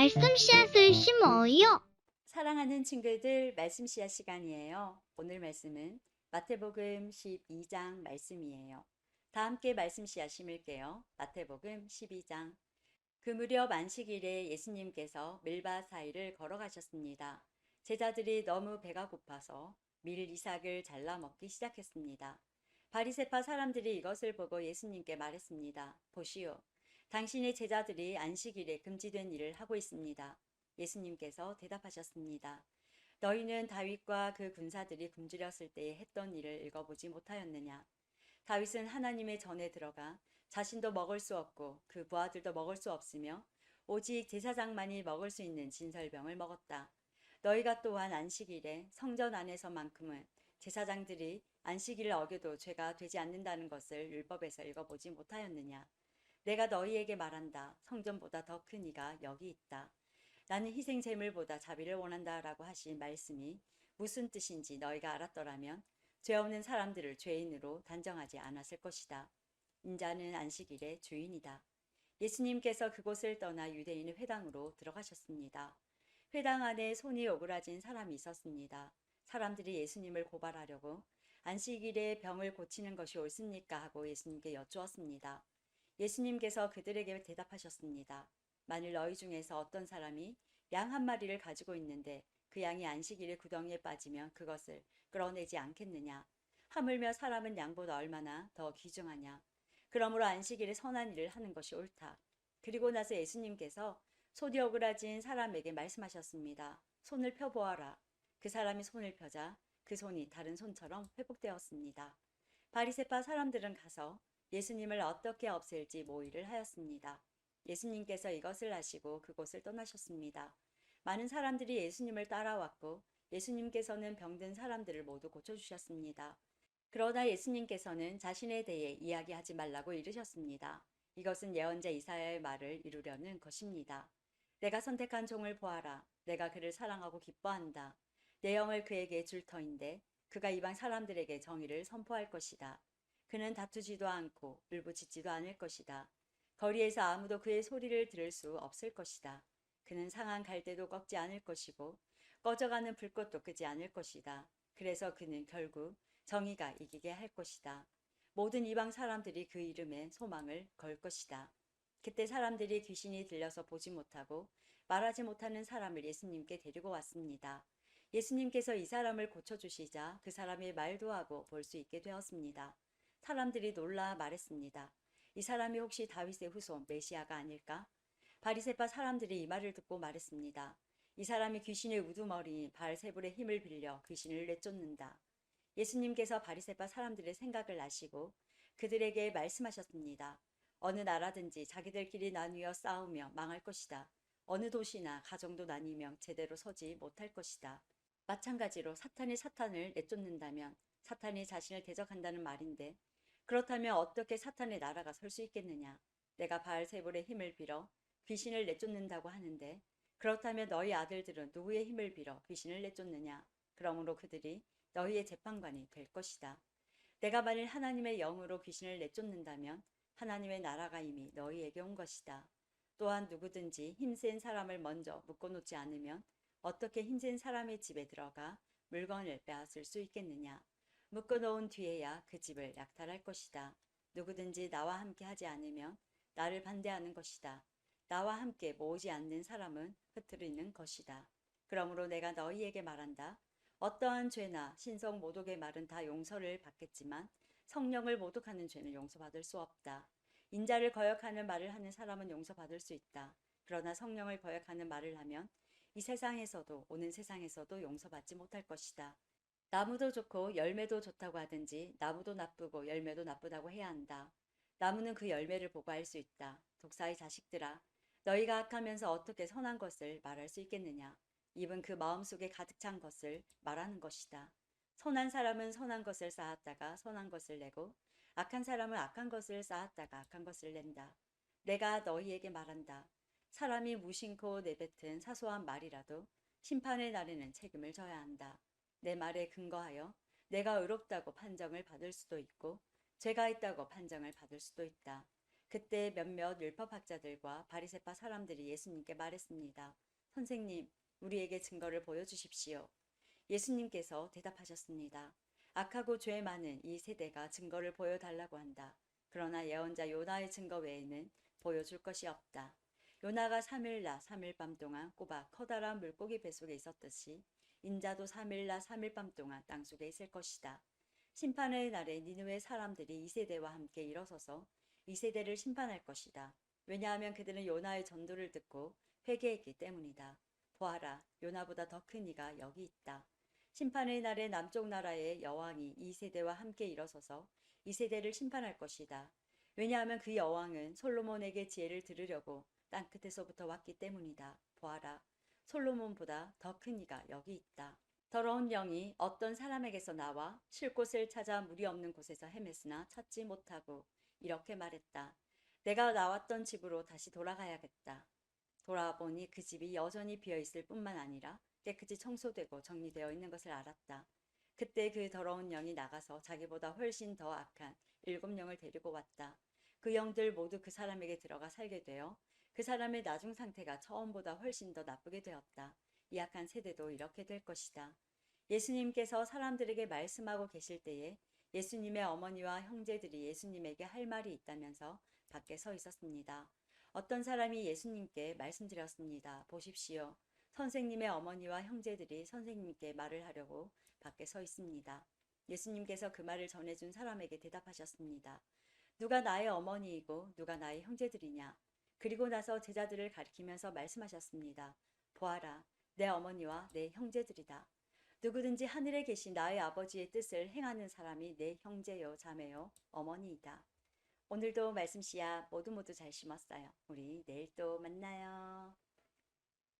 말씀 씨앗을 심어요. 사랑하는 친구들, 말씀 씨앗 시간이에요. 오늘 말씀은 마태복음 12장 말씀이에요. 다 함께 말씀 씨앗 심을게요. 마태복음 12장. 그 무렵 안식일에 예수님께서 밀밭 사이를 걸어가셨습니다. 제자들이 너무 배가 고파서 밀 이삭을 잘라 먹기 시작했습니다. 바리새파 사람들이 이것을 보고 예수님께 말했습니다. 보시오, 당신의 제자들이 안식일에 금지된 일을 하고 있습니다. 예수님께서 대답하셨습니다. 너희는 다윗과 그 군사들이 굶주렸을 때에 했던 일을 읽어보지 못하였느냐? 다윗은 하나님의 전에 들어가 자신도 먹을 수 없고 그 부하들도 먹을 수 없으며 오직 제사장만이 먹을 수 있는 진설병을 먹었다. 너희가 또한 안식일에 성전 안에서만큼은 제사장들이 안식일을 어겨도 죄가 되지 않는다는 것을 율법에서 읽어보지 못하였느냐? 내가 너희에게 말한다. 성전보다 더 큰 이가 여기 있다. 나는 희생 제물보다 자비를 원한다라고 하신 말씀이 무슨 뜻인지 너희가 알았더라면 죄 없는 사람들을 죄인으로 단정하지 않았을 것이다. 인자는 안식일의 주인이다. 예수님께서 그곳을 떠나 유대인의 회당으로 들어가셨습니다. 회당 안에 손이 오그라진 사람이 있었습니다. 사람들이 예수님을 고발하려고 안식일에 병을 고치는 것이 옳습니까? 하고 예수님께 여쭈었습니다. 예수님께서 그들에게 대답하셨습니다. 만일 너희 중에서 어떤 사람이 양 한 마리를 가지고 있는데 그 양이 안식일에 구덩이에 빠지면 그것을 끌어내지 않겠느냐? 하물며 사람은 양보다 얼마나 더 귀중하냐? 그러므로 안식일에 선한 일을 하는 것이 옳다. 그리고 나서 예수님께서 손이 오그라진 사람에게 말씀하셨습니다. 손을 펴보아라. 그 사람이 손을 펴자 그 손이 다른 손처럼 회복되었습니다. 바리새파 사람들은 가서 예수님을 어떻게 없앨지 모의를 하였습니다. 예수님께서 이것을 아시고 그곳을 떠나셨습니다. 많은 사람들이 예수님을 따라왔고 예수님께서는 병든 사람들을 모두 고쳐주셨습니다. 그러나 예수님께서는 자신에 대해 이야기하지 말라고 이르셨습니다. 이것은 예언자 이사야의 말을 이루려는 것입니다. 내가 선택한 종을 보아라. 내가 그를 사랑하고 기뻐한다. 내 영을 그에게 줄 터인데 그가 이방 사람들에게 정의를 선포할 것이다. 그는 다투지도 않고 울부짖지도 않을 것이다. 거리에서 아무도 그의 소리를 들을 수 없을 것이다. 그는 상한 갈대도 꺾지 않을 것이고 꺼져가는 불꽃도 끄지 않을 것이다. 그래서 그는 결국 정의가 이기게 할 것이다. 모든 이방 사람들이 그 이름에 소망을 걸 것이다. 그때 사람들이 귀신이 들려서 보지 못하고 말하지 못하는 사람을 예수님께 데리고 왔습니다. 예수님께서 이 사람을 고쳐주시자 그 사람이 말도 하고 볼 수 있게 되었습니다. 사람들이 놀라 말했습니다. 이 사람이 혹시 다윗의 후손 메시아가 아닐까? 바리새파 사람들이 이 말을 듣고 말했습니다. 이 사람이 귀신의 우두머리인 바알세불의 힘을 빌려 귀신을 내쫓는다. 예수님께서 바리새파 사람들의 생각을 아시고 그들에게 말씀하셨습니다. 어느 나라든지 자기들끼리 나뉘어 싸우며 망할 것이다. 어느 도시나 가정도 나뉘며 제대로 서지 못할 것이다. 마찬가지로 사탄이 사탄을 내쫓는다면 사탄이 자신을 대적한다는 말인데 그렇다면 어떻게 사탄의 나라가 설 수 있겠느냐? 내가 바알세불의 힘을 빌어 귀신을 내쫓는다고 하는데 그렇다면 너희 아들들은 누구의 힘을 빌어 귀신을 내쫓느냐? 그러므로 그들이 너희의 재판관이 될 것이다. 내가 만일 하나님의 영으로 귀신을 내쫓는다면 하나님의 나라가 이미 너희에게 온 것이다. 또한 누구든지 힘센 사람을 먼저 묶어놓지 않으면 어떻게 힘센 사람의 집에 들어가 물건을 빼앗을 수 있겠느냐. 묶어놓은 뒤에야 그 집을 약탈할 것이다. 누구든지 나와 함께 하지 않으면 나를 반대하는 것이다. 나와 함께 모으지 않는 사람은 흩트리는 것이다. 그러므로 내가 너희에게 말한다. 어떠한 죄나 신성 모독의 말은 다 용서를 받겠지만 성령을 모독하는 죄는 용서받을 수 없다. 인자를 거역하는 말을 하는 사람은 용서받을 수 있다. 그러나 성령을 거역하는 말을 하면 이 세상에서도 오는 세상에서도 용서받지 못할 것이다. 나무도 좋고 열매도 좋다고 하든지 나무도 나쁘고 열매도 나쁘다고 해야 한다. 나무는 그 열매를 보고 알 수 있다. 독사의 자식들아, 너희가 악하면서 어떻게 선한 것을 말할 수 있겠느냐? 입은 그 마음속에 가득 찬 것을 말하는 것이다. 선한 사람은 선한 것을 쌓았다가 선한 것을 내고 악한 사람은 악한 것을 쌓았다가 악한 것을 낸다. 내가 너희에게 말한다. 사람이 무심코 내뱉은 사소한 말이라도 심판의 날에는 책임을 져야 한다. 내 말에 근거하여 내가 의롭다고 판정을 받을 수도 있고 죄가 있다고 판정을 받을 수도 있다. 그때 몇몇 율법학자들과 바리새파 사람들이 예수님께 말했습니다. 선생님, 우리에게 증거를 보여주십시오. 예수님께서 대답하셨습니다. 악하고 죄 많은 이 세대가 증거를 보여달라고 한다. 그러나 예언자 요나의 증거 외에는 보여줄 것이 없다. 요나가 3일 낮 3일 밤 동안 꼬박 커다란 물고기 뱃속에 있었듯이 인자도 3일 낮 3일 밤 동안 땅속에 있을 것이다. 심판의 날에 니느웨 사람들이 이 세대와 함께 일어서서 이 세대를 심판할 것이다. 왜냐하면 그들은 요나의 전도를 듣고 회개했기 때문이다. 보아라, 요나보다 더 큰 이가 여기 있다. 심판의 날에 남쪽 나라의 여왕이 이 세대와 함께 일어서서 이 세대를 심판할 것이다. 왜냐하면 그 여왕은 솔로몬에게 지혜를 들으려고 땅끝에서부터 왔기 때문이다. 보아라, 솔로몬보다 더 큰 이가 여기 있다. 더러운 영이 어떤 사람에게서 나와 쉴 곳을 찾아 물이 없는 곳에서 헤맸으나 찾지 못하고 이렇게 말했다. 내가 나왔던 집으로 다시 돌아가야겠다. 돌아와 보니 그 집이 여전히 비어있을 뿐만 아니라 깨끗이 청소되고 정리되어 있는 것을 알았다. 그때 그 더러운 영이 나가서 자기보다 훨씬 더 악한 7영을 데리고 왔다. 그 영들 모두 그 사람에게 들어가 살게 되어 그 사람의 나중 상태가 처음보다 훨씬 더 나쁘게 되었다. 이 악한 세대도 이렇게 될 것이다. 예수님께서 사람들에게 말씀하고 계실 때에 예수님의 어머니와 형제들이 예수님에게 할 말이 있다면서 밖에 서 있었습니다. 어떤 사람이 예수님께 말씀드렸습니다. 보십시오. 선생님의 어머니와 형제들이 선생님께 말을 하려고 밖에 서 있습니다. 예수님께서 그 말을 전해준 사람에게 대답하셨습니다. 누가 나의 어머니이고 누가 나의 형제들이냐? 그리고 나서 제자들을 가리키면서 말씀하셨습니다. 보아라, 내 어머니와 내 형제들이다. 누구든지 하늘에 계신 나의 아버지의 뜻을 행하는 사람이 내 형제요, 자매요, 어머니이다. 오늘도 말씀 씨앗 모두 잘 심었어요. 우리 내일 또 만나요.